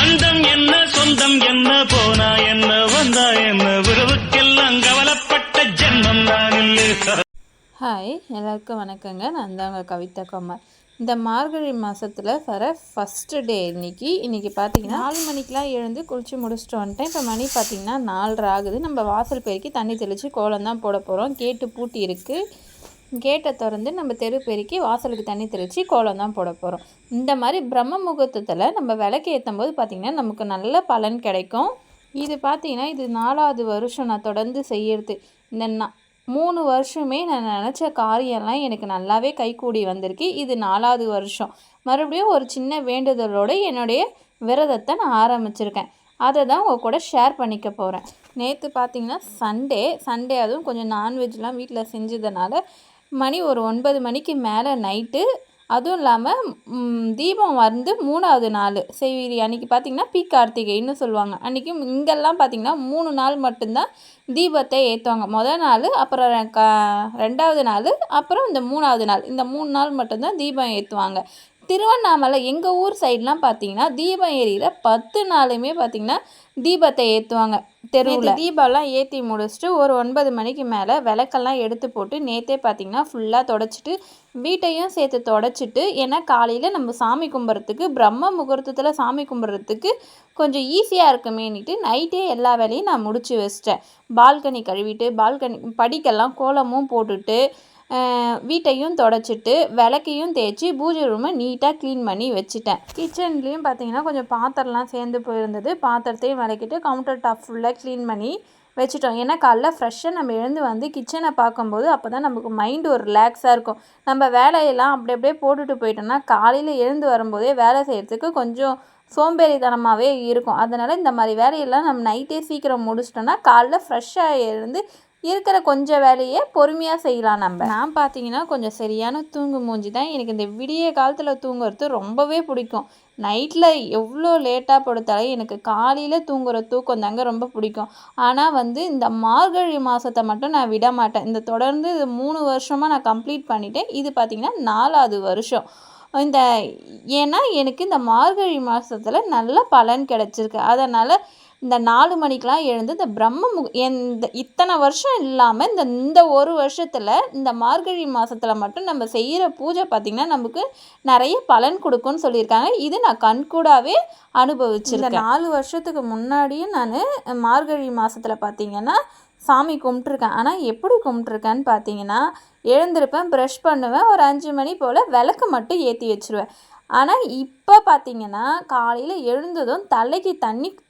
பந்தம் என்ன சொந்தம் என்ன போனா என்ன வந்தா என்ன உறவுக்கெல்லாம் கவலைப்பட்ட ஜென்மம் நான் இல்லை. ஹாய், எல்லாருக்கும் வணக்கங்க. நான் தாங்க கவிதா குமார். இந்த மார்கழி மாதத்தில் வர ஃபஸ்ட்டு டே இன்றைக்கி பார்த்தீங்கன்னா 4 மணிக்கெலாம் எழுந்து குளித்து முடிச்சுட்டு வந்துட்டேன். இப்போ மணி பார்த்திங்கன்னா 4:30 ஆகுது. நம்ம வாசல் பெருக்கி தண்ணி தெளித்து கோலம் தான் போட போகிறோம். கேட்டு பூட்டி இருக்குது. கேட்டை திறந்து நம்ம தெரு பெருக்கி வாசலுக்கு தண்ணி தெளித்து கோலம் தான் போட போகிறோம். இந்த மாதிரி பிரம்ம முகூர்த்தத்தில் நம்ம விளக்கு ஏற்றும் போது பார்த்திங்கன்னா நமக்கு நல்ல பலன் கிடைக்கும். இது பார்த்திங்கன்னா இது 4வது வருஷம் நான் தொடர்ந்து செய்கிறது. இந்த 3 வருஷமே நான் நினச்ச காரியம்லாம் எனக்கு நல்லாவே கைகூடி வந்திருக்கு. இது 4வது வருஷம். மறுபடியும் ஒரு சின்ன வேண்டுதலோடு என்னுடைய விரதத்தை நான் ஆரம்பிச்சிருக்கேன். அதை தான் உங்கள் கூட ஷேர் பண்ணிக்க போகிறேன். நேற்று பார்த்திங்கன்னா சண்டே அதுவும் கொஞ்சம் நான்வெஜ்லாம் வீட்டில் செஞ்சதுனால மணி ஒரு 9 மணிக்கு மேலே நைட்டு. அதுவும் இல்லாமல் தீபம் வந்து 3வது நாள் செய்வீரி அன்றைக்கி பார்த்திங்கன்னா கார்த்திகைன்னு சொல்லுவாங்க. அன்றைக்கி இங்கெல்லாம் பார்த்திங்கன்னா 3 நாள் மட்டும்தான் தீபத்தை ஏற்றுவாங்க. முதல் நாள், அப்புறம் 2வது நாள், அப்புறம் இந்த 3வது நாள். இந்த 3 நாள் மட்டும்தான் தீபம் ஏற்றுவாங்க. திருவண்ணாமலை எங்கள் ஊர் சைட்லாம் பார்த்திங்கன்னா தீபம் எரியிற 10 நாளுமே பார்த்திங்கன்னா தீபத்தை ஏற்றுவாங்க. தெருவில் தீபம்லாம் ஏற்றி முடிச்சுட்டு ஒரு 9 மணிக்கு மேலே விளக்கெல்லாம் எடுத்து போட்டு நேற்றே பார்த்திங்கன்னா ஃபுல்லாக தொடச்சிட்டு வீட்டையும் சேர்த்து தொடச்சிட்டு, ஏன்னா காலையில் நம்ம சாமி கும்பிட்றதுக்கு பிரம்ம முகூர்த்தத்தில் சாமி கும்பிட்றதுக்கு கொஞ்சம் ஈஸியாக இருக்குமேனிட்டு நைட்டே எல்லா வேலையும் நான் முடிச்சு வச்சிட்டேன். பால்கனி கழுவிட்டு படிக்கெல்லாம் கோலமும் போட்டுட்டு வீட்டையும் தொடச்சிட்டு விளக்கையும் தேய்ச்சி பூஜை ரூமை நீட்டாக க்ளீன் பண்ணி வச்சுட்டேன். கிச்சன்லேயும் பார்த்திங்கன்னா கொஞ்சம் பாத்திரம்லாம் சேர்ந்து போயிருந்தது. பாத்திரத்தையும் விளக்கிட்டு கவுண்டர் டாப் ஃபுல்லாக க்ளீன் பண்ணி வச்சுட்டோம். ஏன்னா காலைல ஃப்ரெஷ்ஷாக நம்ம எழுந்து வந்து கிச்சனை பார்க்கும்போது அப்போ தான் நமக்கு மைண்டு ஒரு ரிலாக்ஸாக இருக்கும். நம்ம வேலையெல்லாம் அப்படியே போட்டுட்டு போயிட்டோம்னா காலையில் எழுந்து வரும்போதே வேலை செய்கிறதுக்கு கொஞ்சம் சோம்பேறித்தனமாகவே இருக்கும். அதனால் இந்த மாதிரி வேலையெல்லாம் நம்ம நைட்டே சீக்கிரம் முடிச்சிட்டோன்னா காலைல ஃப்ரெஷ்ஷாக எழுந்து இருக்கிற கொஞ்சம் வேலையை பொறுமையாக செய்யலாம். நான் பார்த்தீங்கன்னா கொஞ்சம் சரியான தூங்கு மூஞ்சி தான். எனக்கு இந்த விடிய காலத்தில் தூங்குறது ரொம்பவே பிடிக்கும். நைட்டில் எவ்வளோ லேட்டாக படுத்தாலும் எனக்கு காலையில் தூங்குகிற தூக்கம் தாங்க ரொம்ப பிடிக்கும். ஆனால் வந்து இந்த மார்கழி மாதத்தை மட்டும் நான் விட மாட்டேன். இந்த தொடர்ந்து 3 வருஷமாக நான் கம்ப்ளீட் பண்ணிட்டேன். இது பார்த்திங்கன்னா 4வது வருஷம். ஏன்னா எனக்கு இந்த மார்கழி மாதத்தில் நல்ல பலன் கிடச்சிருக்கு. அதனால் இந்த 4 மணிக்கெலாம் எழுந்து இந்த இத்தனை வருஷம் இல்லாமல் இந்த ஒரு வருஷத்தில் இந்த மார்கழி மாதத்தில் மட்டும் நம்ம செய்கிற பூஜை பார்த்திங்கன்னா நமக்கு நிறைய பலன் கொடுக்கும்னு சொல்லியிருக்காங்க. இது நான் கண்கூடாவே அனுபவிச்சிருக்கேன். இந்த 4 வருஷத்துக்கு முன்னாடியும் நான் மார்கழி மாதத்தில் பார்த்திங்கன்னா சாமி கும்பிட்ருக்கேன். ஆனால் எப்படி கும்பிட்ருக்கேன்னு பார்த்தீங்கன்னா எழுந்திருப்பேன், ப்ரஷ் பண்ணுவேன், ஒரு 5 மணி போல் விளக்கு மட்டும் ஏற்றி வச்சுருவேன். ஆனால் இப்போ பார்த்திங்கன்னா காலையில் எழுந்ததும்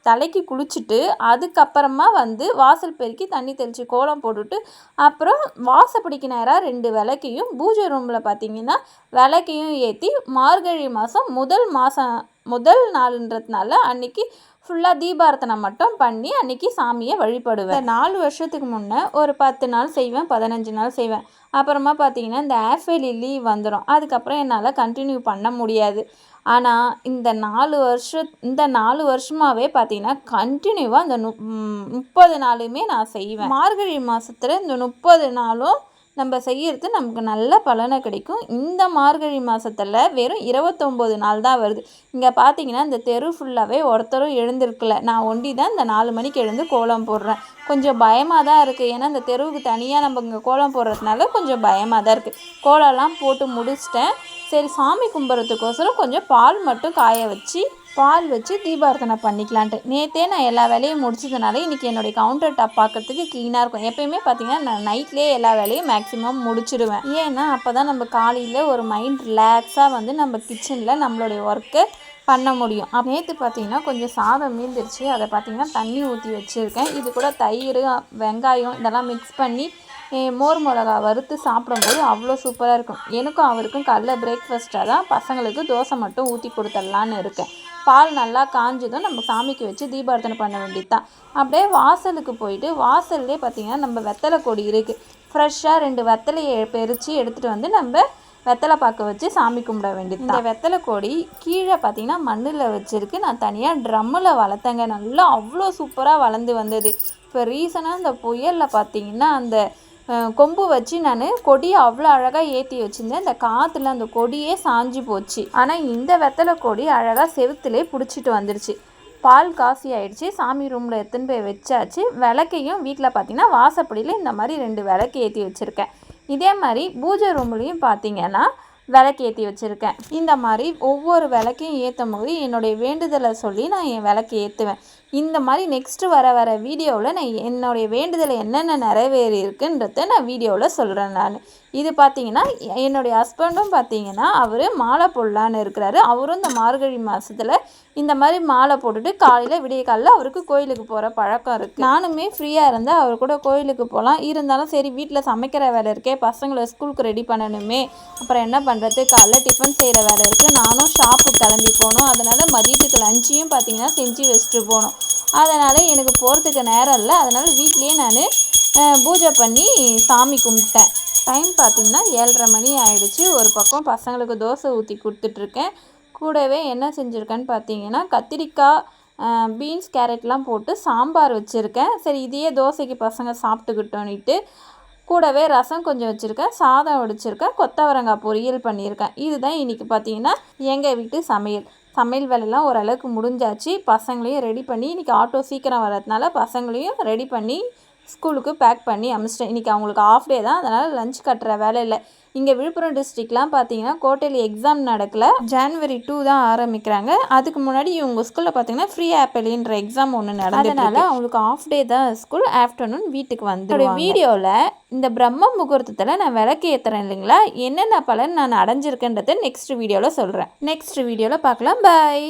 தலைக்கு குளிச்சுட்டு அதுக்கப்புறமா வந்து வாசல் பெருக்கி தண்ணி தெளித்து கோலம் போட்டுட்டு அப்புறம் வாசப்படிக்கு நேராக 2 விளக்கையும் பூஜை ரூமில் பார்த்திங்கன்னா விளக்கையும் ஏற்றி மார்கழி மாதம் முதல் நாளுன்றதுனால அன்றைக்கி ஃபுல்லாக தீபார்த்தனை மட்டும் பண்ணி அன்றைக்கி சாமியை வழிபடுவேன். 4 வருஷத்துக்கு முன்னே ஒரு 10 நாள் செய்வேன், 15 நாள் செய்வேன். அப்புறமா பார்த்திங்கன்னா இந்த ஆஃபேலி லீவ் வந்துடும். அதுக்கப்புறம் என்னால் கண்டினியூ பண்ண முடியாது. ஆனால் இந்த 4 வருஷமாகவே பார்த்திங்கன்னா கண்டினியூவாக இந்த 30 நாளுமே நான் செய்வேன். மார்கழி மாதத்தில் இந்த 30 நாளும் நம்ம செய்கிறது நமக்கு நல்ல பலனை கிடைக்கும். இந்த மார்கழி மாதத்தில் வெறும் 29 நாள் தான் வருது. இங்கே பார்த்தீங்கன்னா இந்த தெரு ஃபுல்லாகவே ஒருத்தரும் எழுந்திருக்கல. நான் ஒண்டி தான் இந்த 4 மணிக்கு எழுந்து கோலம் போடுறேன். கொஞ்சம் பயமாக தான் இருக்குது. ஏன்னா இந்த தெருவுக்கு தனியாக நம்ம இங்கே கோலம் போடுறதுனால கொஞ்சம் பயமாக தான் இருக்குது. கோலம்லாம் போட்டு முடிச்சிட்டேன். சரி, சாமி கும்பிட்றதுக்கோசரம் கொஞ்சம் பால் வச்சு தீபார்த்தனை பண்ணிக்கலான்ட்டு நேற்றே நான் எல்லா வேலையும் முடிச்சதுனால இன்றைக்கி என்னுடைய கவுண்டர் டாப் பார்க்குறதுக்கு க்ளீனாக இருக்கும். எப்போயுமே பார்த்திங்கன்னா நான் நைட்லேயே எல்லா வேலையும் மேக்ஸிமம் முடிச்சிடுவேன். ஏன்னா அப்போ தான் நம்ம காலையில் ஒரு மைண்ட் ரிலாக்ஸாக வந்து நம்ம கிச்சனில் நம்மளுடைய ஒர்க்கை பண்ண முடியும். நேற்று பார்த்திங்கன்னா கொஞ்சம் சாதம் மீந்துருச்சு. அதை பார்த்திங்கன்னா தண்ணி ஊற்றி வச்சுருக்கேன். இது கூட தயிர், வெங்காயம் இதெல்லாம் மிக்ஸ் பண்ணி மோர் மிளகா வறுத்து சாப்பிடும்போது அவ்வளோ சூப்பராக இருக்கும். எனக்கும் அவருக்கும் காலைல பிரேக்ஃபாஸ்ட்டாக தான் பசங்களுக்கு தோசை மட்டும் ஊற்றி கொடுத்துடலான்னு இருக்கேன். பால் நல்லா காஞ்சதும் நம்ம சாமிக்கு வச்சு தீபார்த்தனை பண்ண வேண்டியது தான். அப்படியே வாசலுக்கு போயிட்டு வாசல்லே பார்த்திங்கன்னா நம்ம வெத்தலை கொடி இருக்குது. ஃப்ரெஷ்ஷாக 2 வெத்தலையை பறித்து எடுத்துகிட்டு வந்து நம்ம வெத்தலை பாக்க வச்சு சாமி கும்பிட வேண்டியது. இந்த வெத்தலை கொடி கீழே பார்த்தீங்கன்னா மண்ணில் வச்சுருக்கு. நான் தனியாக ட்ரம்மில் வளர்த்தேங்க. நல்லா அவ்வளோ சூப்பராக வளர்ந்து வந்தது. இப்போ ரீசனாக இந்த புயலில் பார்த்தீங்கன்னா அந்த கொம்பு வச்சு நான் கொடியை அவ்வளோ அழகாக ஏற்றி வச்சுருந்தேன். இந்த காற்றுல அந்த கொடியே சாஞ்சு போச்சு. ஆனால் இந்த வெத்தலை கொடி அழகாக செவுத்துலேயே பிடிச்சிட்டு வந்துடுச்சு. பால் காசி ஆயிடுச்சு. சாமி ரூமில் எடுத்துன்னு போய் வச்சாச்சு. விளக்கையும் வீட்டில் பார்த்திங்கன்னா வாசப்படியில் இந்த மாதிரி 2 விளக்கு ஏற்றி வச்சுருக்கேன். இதே மாதிரி பூஜை ரூம்லேயும் பார்த்திங்கன்னா விளக்கு ஏற்றி வச்சுருக்கேன். இந்த மாதிரி ஒவ்வொரு விளக்கையும் ஏற்றும் போது என்னுடைய வேண்டுதலை சொல்லி நான் என் விளக்கு ஏற்றுவேன். இந்த மாதிரி நெக்ஸ்ட்டு வர வீடியோவில் நான் என்னுடைய வேண்டுதலை என்னென்ன நிறைவேறி இருக்குன்றத நான் வீடியோவில் சொல்கிறேன். நான் இது பார்த்திங்கன்னா என்னுடைய ஹஸ்பண்டும் பார்த்திங்கன்னா அவர் மாலை போடலான்னு இருக்கிறாரு. அவரும் இந்த மார்கழி மாதத்தில் இந்த மாதிரி மாலை போட்டுட்டு காலையில் விடிய காலையில் அவருக்கு கோயிலுக்கு போகிற பழக்கம் இருக்குது. நானுமே ஃப்ரீயாக இருந்தால் அவர் கூட கோயிலுக்கு போகலாம். இருந்தாலும் சரி வீட்டில் சமைக்கிற வேலை இருக்கே, பசங்களை ஸ்கூலுக்கு ரெடி பண்ணணுமே, அப்புறம் என்ன பண்ணுறது, காலைல டிஃபன் செய்கிற வேலை இருக்குது, நானும் ஷாப்புக்கு கிளம்பி போகணும். அதனால் மதியத்துக்கு லஞ்சையும் பார்த்திங்கன்னா செஞ்சு வச்சுட்டு போகணும். அதனால் எனக்கு போகிறதுக்கு நேரம் இல்லை. அதனால் வீட்லேயே நான் பூஜை பண்ணி சாமி கும்பிட்டேன். டைம் பார்த்திங்கன்னா 7:30 மணி ஆகிடுச்சு. ஒரு பக்கம் பசங்களுக்கு தோசை ஊற்றி கொடுத்துட்ருக்கேன். கூடவே என்ன செஞ்சுருக்கேன்னு பார்த்தீங்கன்னா கத்திரிக்காய், பீன்ஸ், கேரட்லாம் போட்டு சாம்பார் வச்சுருக்கேன். சரி இதையே தோசைக்கு பசங்க சாப்பிட்டுக்கிட்டோன்னிட்டு கூடவே ரசம் கொஞ்சம் வச்சுருக்கேன், சாதம் வடிச்சிருக்கேன், கொத்தவரங்காய் பொரியல் பண்ணியிருக்கேன். இதுதான் இன்றைக்கி பார்த்தீங்கன்னா எங்கள் வீட்டு சமையல் வேலையெல்லாம் ஓரளவுக்கு முடிஞ்சாச்சு. பசங்களையும் ரெடி பண்ணி இன்றைக்கி ஆட்டோ சீக்கிரம் வர்றதுனால பசங்களையும் ரெடி பண்ணி ஸ்கூலுக்கு பேக் பண்ணி அனுப்பிச்சிட்டேன். இன்றைக்கி அவங்களுக்கு ஆஃப் டே தான், அதனால் லஞ்ச் கட்டுற வேலை இல்லை. இங்கே விழுப்புரம் டிஸ்ட்ரிக்ட்லாம் பார்த்தீங்கன்னா குவார்ட்டர்லி எக்ஸாம் நடக்கலை, January 2 தான் ஆரம்பிக்கிறாங்க. அதுக்கு முன்னாடி இவங்க ஸ்கூலில் பார்த்தீங்கன்னா ஃப்ரீ ஆப்பிள்ன்ற எக்ஸாம் ஒன்று நடந்ததுனால அவங்களுக்கு ஆஃப் டே தான் ஸ்கூல். ஆஃப்டர்நூன் வீட்டுக்கு வந்துடுவாங்க. வீடியோவில் இந்த பிரம்ம முகூர்த்தத்தில் நான் விளக்கு ஏற்றுறேன் இல்லைங்களா, என்னென்ன பலன் நான் அடைஞ்சிருக்கேன்றதை நெக்ஸ்ட் வீடியோவில் சொல்கிறேன். நெக்ஸ்ட் வீடியோவில் பார்க்கலாம். பாய்.